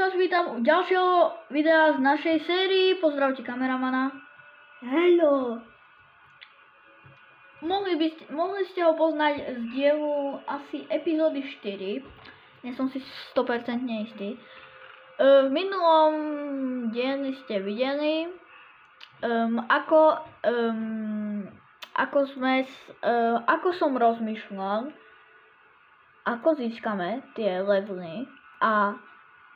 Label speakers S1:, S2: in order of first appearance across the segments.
S1: vás vítam u ďalšieho videa z našej sérii. Pozdravte kameramana.
S2: Hello.
S1: Mohli ste ho poznať z dielu asi epizódy 4. Nie som si 100% istý. V minulom dieli ste videli, ako som rozmýšľal, ako získame tie levely a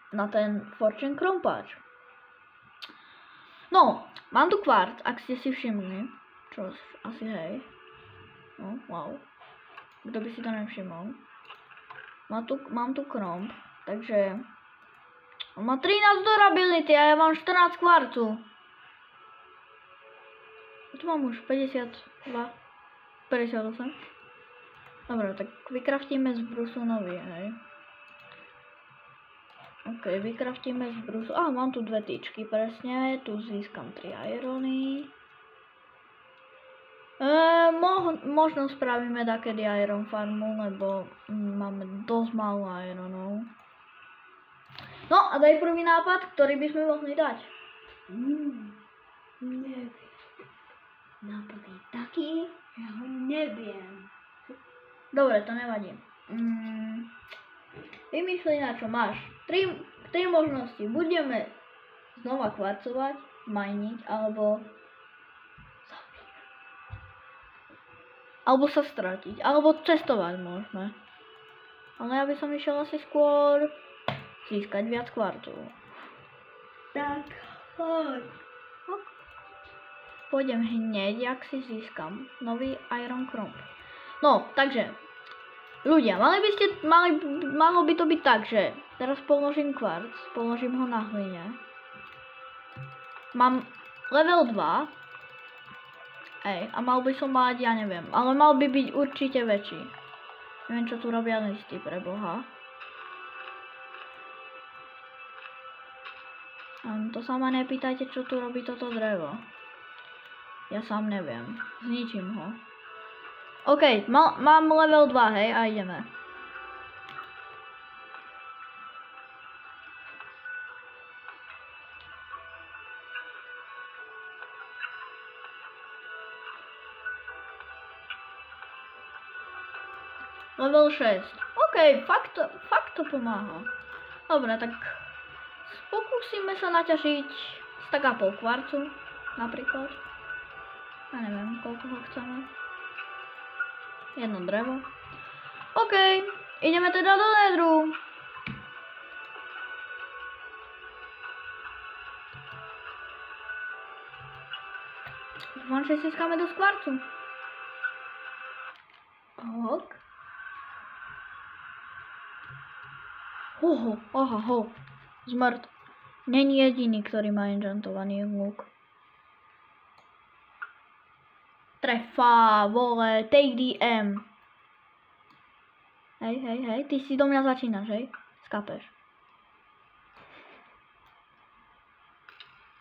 S1: na ten Fortune Krompáč. No, mám tu kvart, ak ste si všimli, čo asi hej. No, wow. Kto by si to nevšimol. Mám tu kromp, takže on má 13 durability a ja mám 14 kvartu. Tu mám už 58. Dobre, tak vykraftíme z brusu nový, hej. Ok, vykraftíme z brusu. Mám tu dve tyčky, presne. Tu získam 3 irony. Možno spravíme takedy iron farmu, lebo máme dosť málo ironov. No a daj prvý nápad, ktorý by sme mohli dať.
S2: Neviem. Nápad je taký, ja ho neviem.
S1: Dobre, to nevadí. Vymýšľaj, na čo máš. Tri možnosti. Budeme znova kvarcovať, majniť, alebo sa stratiť. Alebo cestovať môžeme. Ale ja by som išiel asi skôr získať viac kvartov.
S2: Tak, choď.
S1: Pôjdem hneď, jak si získam nový Iron Cromp. No, takže ľudia, malo by to byť tak, že teraz položím kvarc, položím ho na hline. Mám level 2. A mal by som mať, ja neviem, ale mal by byť určite väčší. Neviem, čo tu robia listy, pre Boha. To sa ma nepýtajte, čo tu robí toto drevo. Ja sám neviem. Zničím ho. OK, mám level 2, hej, a ideme. Level 6. OK, fakt to pomáha. Dobre, tak pokúsime sa naťažiť stack a pol kvarcu, napríklad. Ja neviem, koľko ho chceme. Jedno drevo. OK, ideme teda do nedru. Dúfam, že získame dosť kvarcu. Ok. Zmrt. Není jediný, ktorý má enchantovaný luk. Trefa, vole, take the M. Hej, ty si do mňa začínaš, hej? Skapeš.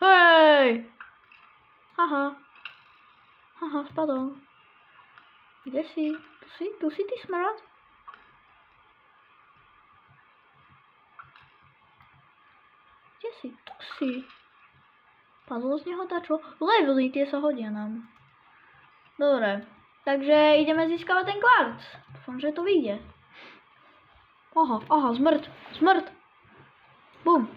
S1: Hej! Haha, spadol. Kde si? Tu si ty smrad? Kde si? Tu si. Padlo z neho dačo? Levely, tie sa hodia nám. Dobre, takže ideme získavať ten kvarc. Dúfam, že to vyjde. Aha, zmrt. Bum.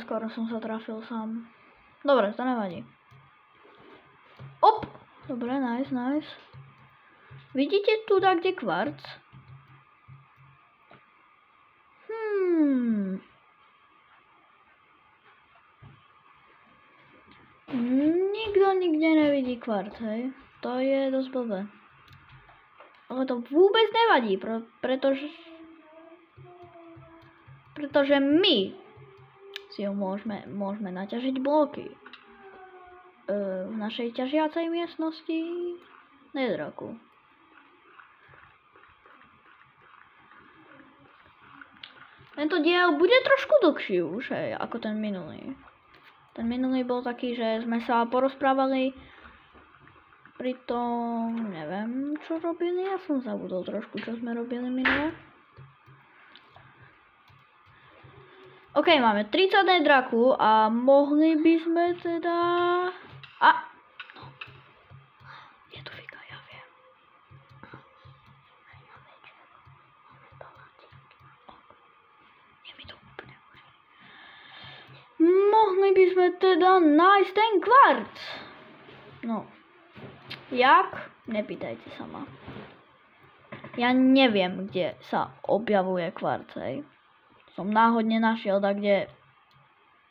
S1: Skoro som sa trafil sám. Dobre, to nevadí. Op! Dobre, nice. Vidíte tu kde kvarc? Nikto nikde nevidí kvarc, hej? To je dosť blbé. Ale to vôbec nevadí, pretože my si ho môžeme naťažiť bloky. V našej ťažiacej miestnosti Netherracku. Tento diel bude trošku dlhší už, hej, ako ten minulý. Ten minulý bol taký, že sme sa porozprávali, pritom neviem, čo robili, ja som zabudol trošku, čo sme robili minule. OK, máme 30 draku a mohli by sme teda... No. Je tu fika, ja viem. Je mi to úplne už. Mohli by sme teda nájsť ten kvarc. No. Jak? Nepýtajte sa ma. Ja neviem, kde sa objavuje kvarcej. Som náhodne našiel takde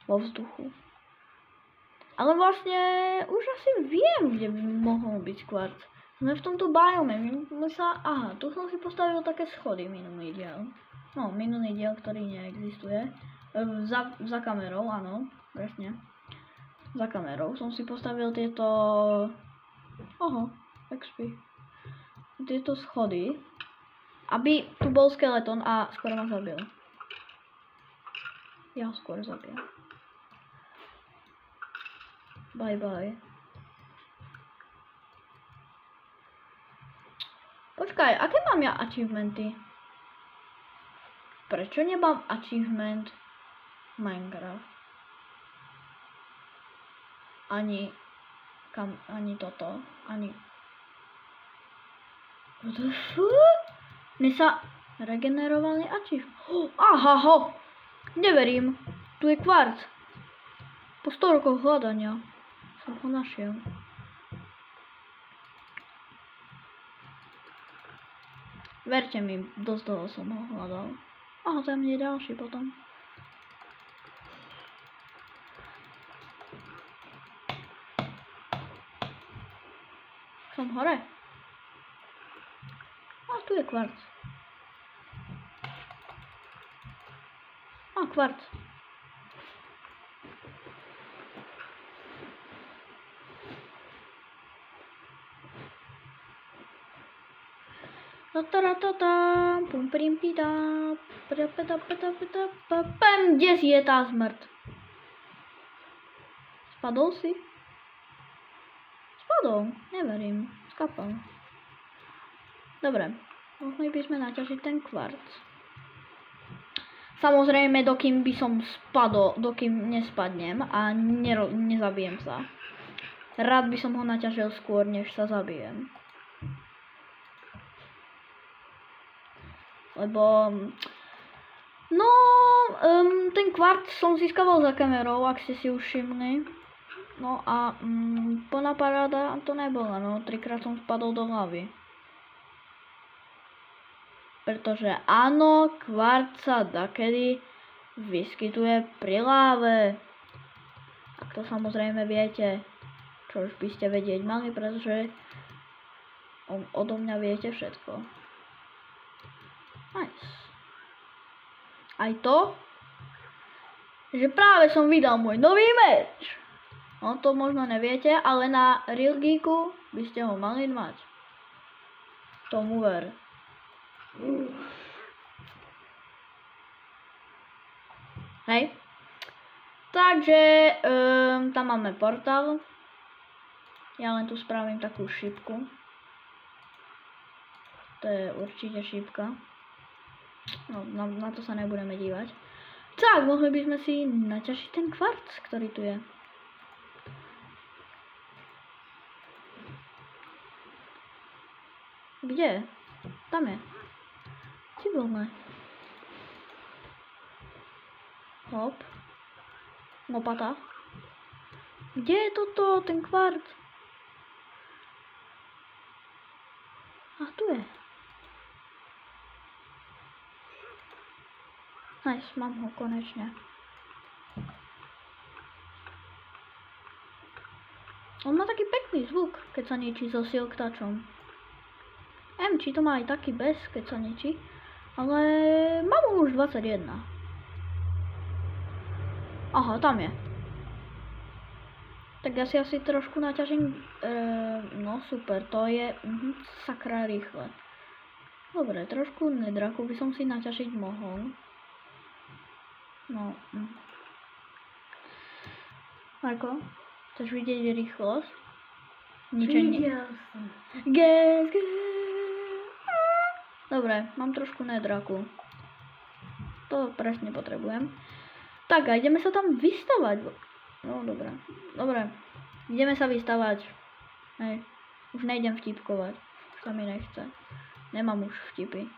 S1: vo vzduchu. Ale vlastne už asi viem, kde by mohol byť kvarc. Sme v tomto biome. Aha, tu som si postavil také schody minulý diel. No, minulý diel, ktorý neexistuje. Za kamerou, áno, presne. Za kamerou som si postavil tieto... XP. Tieto schody. Aby tu bol skeleton a skoro ma zabil. Ja ho skôr zabijem. Bye bye. Počkaj, aké mám ja achievementy? Prečo nemám achievement Minecraft? Ani toto, ani... What the fuck? Mne sa regenerovali achievement. Aha. Neverím, tu je kvarc. Po 100 rokoch hľadania som ho našiel. Verte mi, dosť dlho som ho hľadal. Aha, tam je ďalší potom. Som hore. A tu je kvarc. Kvarc. Kde si je tá smrť? Spadol si? Spadol, neverím. Skapal. Dobre, mohli by sme naťažiť ten kvarc. Samozrejme, dokým by som spadol, dokým nespadnem a nezabijem sa. Rád by som ho naťažil skôr, než sa zabijem. Lebo... No, ten kvarc som získaval za kamerou, ak ste si už všimli. No a plná paráda to nebola, no. 3-krát som spadol do hlavy. Pretože áno, kvarc sa dakedy vyskytuje pri láve. Ak to samozrejme viete, čo už by ste vedieť mali, pretože odo mňa viete všetko. Nice. Aj to, že práve som vydal môj nový meč. No to možno neviete, ale na Real Geeku by ste ho mali mať. Tomu ver. Hej. Takže tam máme portál. Ja len tu spravím takú šípku. To je určite šípka. No, na to sa nebudeme dívať. Tak, mohli by sme si naťažiť ten kvarc, ktorý tu je. Kde? Tam je. Civilné. Hop. Lopata. Kde je toto, ten kvarc? A tu je. Nice, mám ho konečne. On má taký pekný zvuk, keď sa ničí so silk touchom. Či to má aj taký bez, keď sa ničí. Ale mám ho už 21. Aha, tam je. Tak ja si asi trošku naťažím. No super, to je sakra rýchle. Dobre, trošku nedraku by som si naťažiť mohol. No. Marko, chceš vidieť rýchlosť? Ničenie.
S2: Videl som.
S1: Gas. Dobre, mám trošku nedraku. To presne potrebujem. Tak a ideme sa tam vystavať. No dobre. Dobre. Ideme sa vystavať. Hej. Už nejdem vtipkovať. Už sa mi nechce. Nemám už vtipy.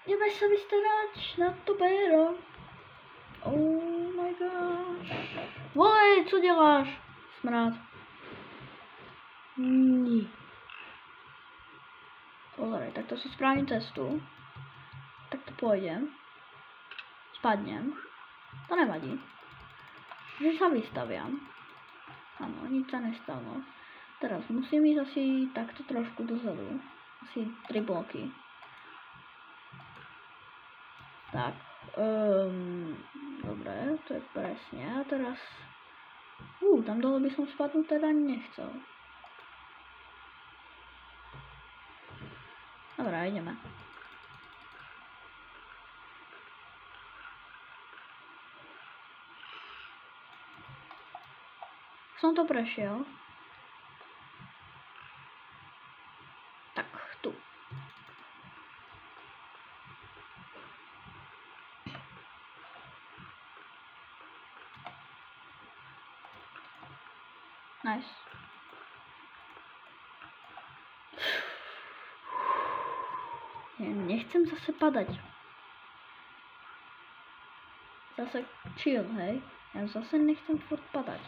S1: Ideme sa vystavať na to péro. Oh my gosh. Vole, co děláš? Smrad.
S2: Nie.
S1: Pozor, tak to si spravím cestu. Tak to pôjdem. Spadnem. To nevadí. Že sa vystaviam. Áno, nič sa nestalo. Teraz musím ísť asi takto trošku dozadu. Asi 3 bloky. Tak. Dobre, to je presne. A teraz... tam dole by som spadnúť teda nechcel. Dobre, ideme. Som to prešiel. Tak, tu. Nice. Nechcem zase padať. Zase chill, hej. Ja zase nechcem furt padať.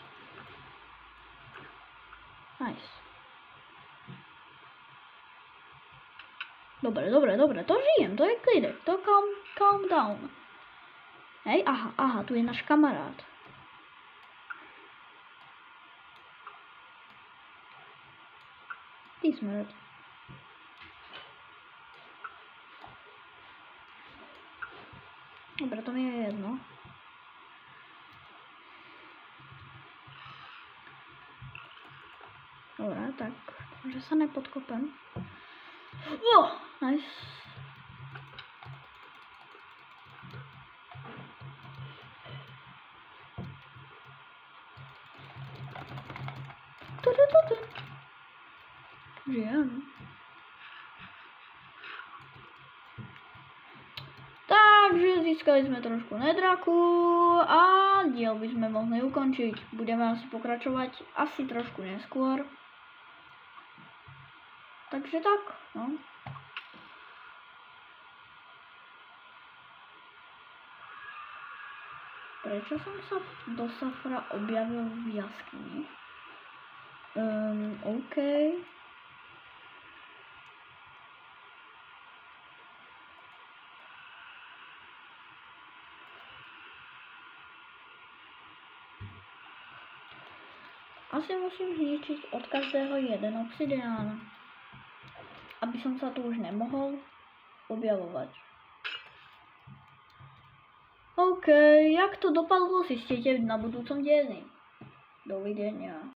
S1: Nice. Dobre, to žijem, to je klidek, to calm down. Hej, aha, tu je náš kamarát. Ty smrť. Dobre, to mi je jedno. Dobre, tak, že sa nepodkopem. Nice. Žijem. Takže získali sme trošku nedraku a diel by sme mohli ukončiť. Budeme asi pokračovať asi trošku neskôr. Takže tak, no. Prečo som sa do Safra objavil v jaskyni? OK. Asi musím zničiť od každého jeden obsidián, aby som sa tu už nemohol objavovať. OK, jak to dopadlo, zistíte na budúcom dieli. Dovidenia.